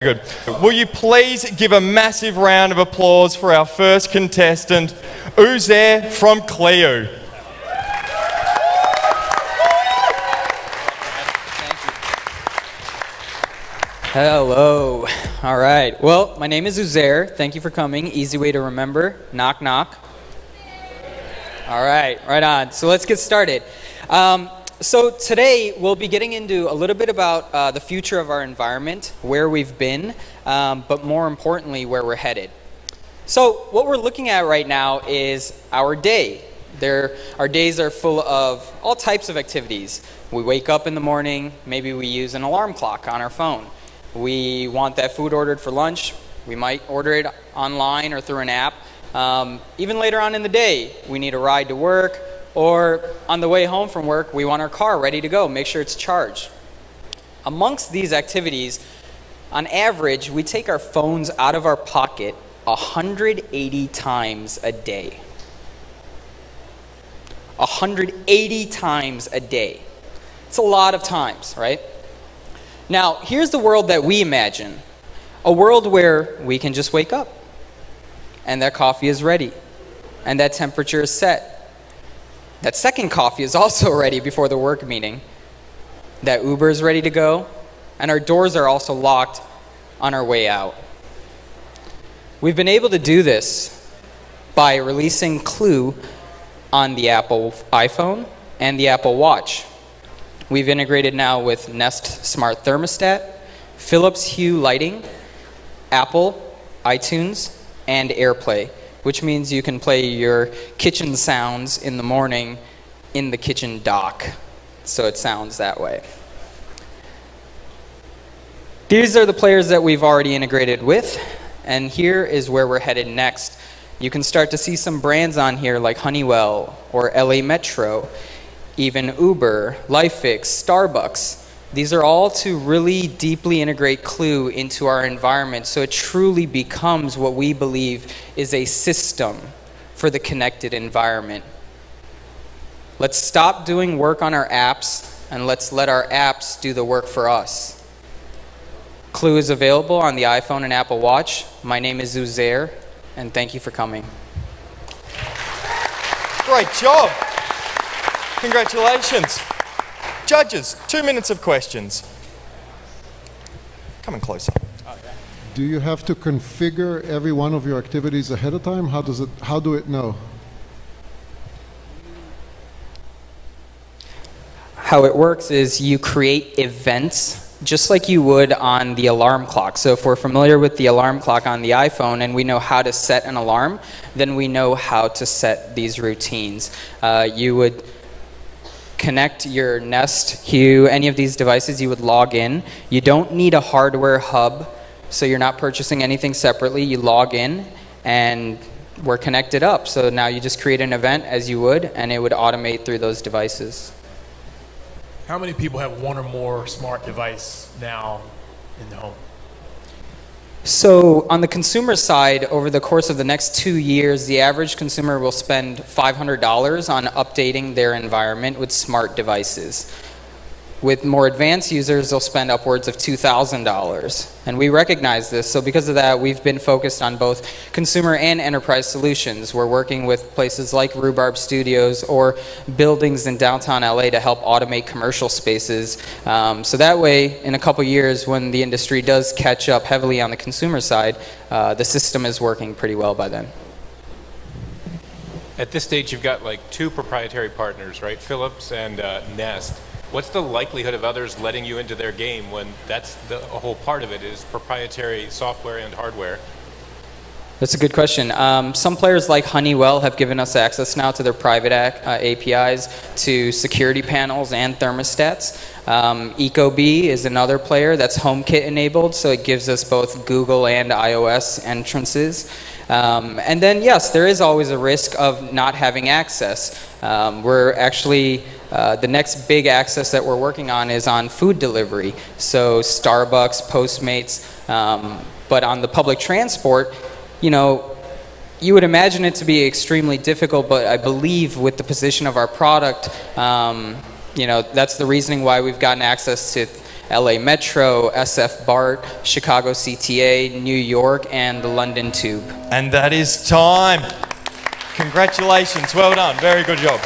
Good. Will you please give a massive round of applause for our first contestant, Uzair from Cleu. Hello. All right. Well, my name is Uzair. Thank you for coming. Easy way to remember. Knock, knock. All right. Right on. So let's get started. So today we'll be getting into a little bit about the future of our environment, where we've been, but more importantly, where we're headed. So what we're looking at right now is our day. Our days are full of all types of activities. We wake up in the morning, maybe we use an alarm clock on our phone. We want that food ordered for lunch. We might order it online or through an app. Even later on in the day, we need a ride to work, or on the way home from work, we want our car ready to go, make sure it's charged. Amongst these activities, on average, we take our phones out of our pocket 180 times a day. 180 times a day. It's a lot of times, right? Now, here's the world that we imagine. A world where we can just wake up, and that coffee is ready, and that temperature is set. That second coffee is also ready before the work meeting. That Uber is ready to go, and our doors are also locked on our way out. We've been able to do this by releasing Cleu on the Apple iPhone and the Apple Watch. We've integrated now with NeXT Smart Thermostat, Philips Hue lighting, Apple, iTunes, and AirPlay, which means you can play your kitchen sounds in the morning in the kitchen dock. So it sounds that way. These are the players that we've already integrated with, and here is where we're headed next. You can start to see some brands on here like Honeywell or LA Metro, even Uber, LifeFix, Starbucks. These are all to really deeply integrate Cleu into our environment so it truly becomes what we believe is a system for the connected environment. Let's stop doing work on our apps and let's let our apps do the work for us. Cleu is available on the iPhone and Apple Watch. My name is Uzair, and thank you for coming. Great job. Congratulations. Judges, 2 minutes of questions. Coming closer. Do you have to configure every one of your activities ahead of time? How do it know? How it works is you create events just like you would on the alarm clock. So if we're familiar with the alarm clock on the iPhone and we know how to set an alarm, then we know how to set these routines. You would connect your Nest, Hue, any of these devices, you would log in. You don't need a hardware hub, so you're not purchasing anything separately. You log in, and we're connected up. So now you just create an event as you would, and it would automate through those devices. How many people have one or more smart device now in the home? So on the consumer side, over the course of the next 2 years, the average consumer will spend $500 on updating their environment with smart devices. With more advanced users, they'll spend upwards of $2,000. And we recognize this, so because of that, we've been focused on both consumer and enterprise solutions. We're working with places like Rhubarb Studios or buildings in downtown LA to help automate commercial spaces. So that way, in a couple years, when the industry does catch up heavily on the consumer side, the system is working pretty well by then. At this stage, you've got like 2 proprietary partners, right? Philips and NeXT. What's the likelihood of others letting you into their game when that's a whole part of it is proprietary software and hardware? That's a good question. Some players like Honeywell have given us access now to their private APIs to security panels and thermostats. Ecobee is another player that's HomeKit enabled, so it gives us both Google and iOS entrances. And then, yes, there is always a risk of not having access. We're actually, the next big access that we're working on is on food delivery. So Starbucks, Postmates, but on the public transport, you know, you would imagine it to be extremely difficult, but I believe with the position of our product, you know, that's the reasoning why we've gotten access to LA Metro, SF BART, Chicago CTA, New York, and the London Tube. And that is time. Congratulations, well done, very good job.